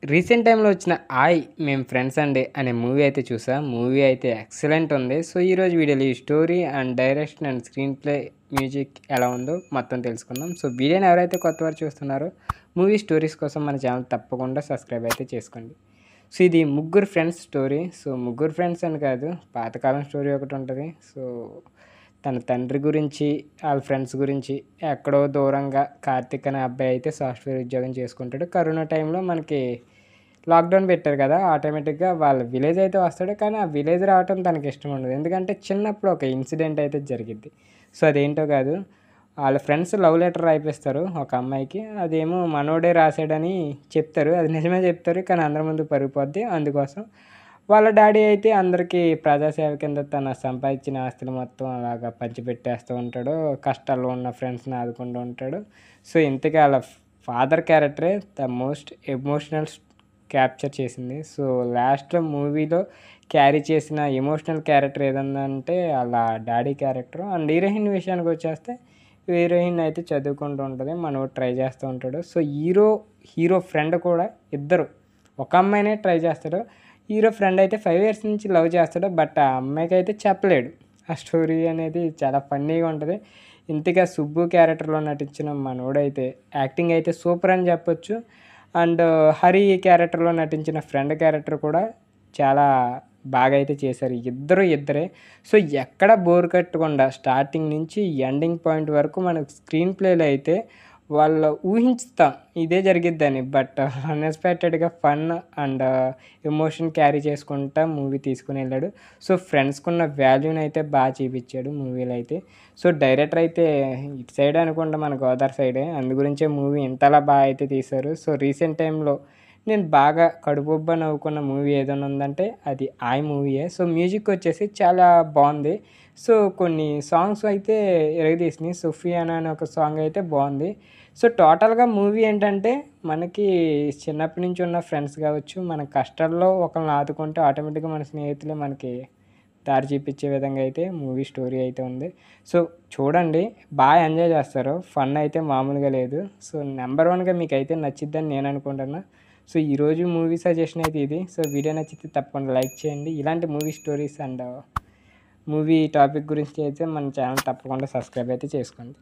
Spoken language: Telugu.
రీసెంట్ టైమ్‌లో వచ్చిన 'ఆయ్ మేము ఫ్రెండ్స్ అండి' అనే మూవీ అయితే చూసా. మూవీ అయితే ఎక్సలెంట్ ఉంది. సో, ఈరోజు వీడియోలో ఈ story and direction and screen play, music ఎలా ఉందో మొత్తం తెలుసుకుందాం. సో, వీడియోని ఎవరైతే కొత్తవారు చూస్తున్నారో మూవీ స్టోరీస్ కోసం మన ఛానల్ తప్పకుండా సబ్స్క్రైబ్ అయితే చేసుకోండి. సో, ఇది ముగ్గురు ఫ్రెండ్స్ స్టోరీ. సో, ముగ్గురు ఫ్రెండ్స్ అని కాదు, పాతకాలం స్టోరీ ఒకటి ఉంటది. సో, తన తండ్రి గురించి, ఆళ్ళ ఫ్రెండ్స్ గురించి, ఎక్కడో దూరంగా కార్తీక్ అనే అబ్బాయి అయితే సాఫ్ట్‌వేర్ ఉద్యోగం చేసుకుంటాడు. కరోనా టైంలో మనకి లాక్‌డౌన్ పెట్టారు కదా! ఆటోమేటిక్‌గా వాళ్ళ విలేజ్ అయితే వస్తాడు. కానీ ఆ విలేజ్ రావటం తనకి ఇష్టం ఉండదు. ఎందుకంటే చిన్నప్పుడు ఒక ఇన్సిడెంట్ అయితే జరిగిద్ది. సో, అదేంటో కాదు, ఆళ్ళ ఫ్రెండ్స్ లవ్ లెటర్ రాయిపిస్తారు ఒక అమ్మాయికి. అదేమో మనోడే రాసాడని చెప్తారు. అది నిజమే చెప్తారు. కానీ అందరి ముందు పరుగు అందుకోసం వాళ్ళ డాడీ అయితే అందరికీ ప్రజాసేవ కింద తన సంపాదించిన ఆస్తులు మొత్తం అలాగా పంచిపెట్టేస్తూ ఉంటాడు. కష్టాల్లో ఉన్న ఫ్రెండ్స్‌ని ఆదుకుంటూ ఉంటాడు. సో, ఇంతకీ ఆళ్ళ ఫాదర్ క్యారెక్టరే ద మోస్ట్ ఎమోషనల్ క్యాప్చర్ చేసింది. సో, లాస్ట్‌లో మూవీలో క్యారీ చేసిన ఎమోషనల్ క్యారెక్టర్ ఏదన్నంటే ఆళ్ళ డాడీ క్యారెక్టర్. అండ్ హీరోయిన్ విషయానికొచ్చేస్తే హీరోయిన్ అయితే చదువుకుంటూ ఉంటది. మనోడు ట్రై చేస్తూ ఉంటాడు. సో, హీరో ఫ్రెండ్ కూడా ఇద్దరు ఒక అమ్మాయినే ట్రై చేస్తాడు. హీరో ఫ్రెండ్ అయితే 5 ఇయర్స్ నుంచి లవ్ చేస్తాడు. బట్ ఆ అమ్మాయికైతే చెప్పలేడు. ఆ స్టోరీ అనేది చాలా ఫన్నీగా ఉంటది. ఇంతగా సుబ్బు క్యారెక్టర్‌లో నటించిన మనోడైతే యాక్టింగ్ అయితే సూపర్ అని చెప్పొచ్చు. అండ్ హరి క్యారెక్టర్‌లో నటించిన ఫ్రెండ్ క్యారెక్టర్ కూడా చాలా బాగా అయితే చేశారు. ఇద్దరే. సో, ఎక్కడ బోర్ కట్టకుండా స్టార్టింగ్ నుంచి ఎండింగ్ పాయింట్ వరకు మనకు స్క్రీన్ ప్లేలో అయితే వాళ్ళు ఊహించుతాం ఇదే జరిగిద్దని. బట్ అన్‌ఎక్స్‌పెక్టెడ్‌గా ఫన్ అండ్ ఎమోషన్ క్యారీ చేసుకుంటా మూవీ తీసుకొనెళ్ళాడు. సో, ఫ్రెండ్స్‌కున్న వాల్యూనైతే చూపిచ్చాడు మూవీలో అయితే. సో, డైరెక్టర్ అయితే ఇటు సైడే అనుకుంటా, మన గోదావరి సైడే. అందు గురించే మూవీ ఇంతలా అయితే తీశారు. సో, రీసెంట్ టైమ్‌లో నేను బాగా కడుపుబ్బా నవ్వుకున్న మూవీ ఏదైనా ఉందంటే అది 'ఆయ్' మూవీయే. సో, మ్యూజిక్ వచ్చేసి చాలా బావుంది. సో, కొన్ని సాంగ్స్ అయితే ఇరగదీసినియి. 'సుఫియానా' అనే ఒక సాంగ్ అయితే బావుంది. సో, టోటల్‌గా మూవీ ఏంటంటే మనకి చిన్నప్పటి నుంచి ఉన్న ఫ్రెండ్స్ కావచ్చు, మన కష్టాల్లో ఒకళ్ళని ఆదుకుంటే ఆటోమేటిక్‌గా మన స్నేహితులే మనకి దారి చూపించే విధంగా అయితే మూవీ స్టోరీ అయితే ఉంది. సో, చూడండి, ఎంజాయ్ చేస్తారు. ఫన్ అయితే మామూలుగా లేదు. సో, నంబర్ 1గా మీకైతే నచ్చిద్దని నేను అనుకుంటున్నా. సో, ఈరోజు మూవీ సజెషన్ అయితే ఇది. సో, వీడియో నచ్చితే తప్పకుండా లైక్ చేయండి. ఇలాంటి movie stories and movie topic గురించి అయితే మన ఛానల్ తప్పకుండా సబ్స్క్రైబ్ అయితే చేసుకోండి.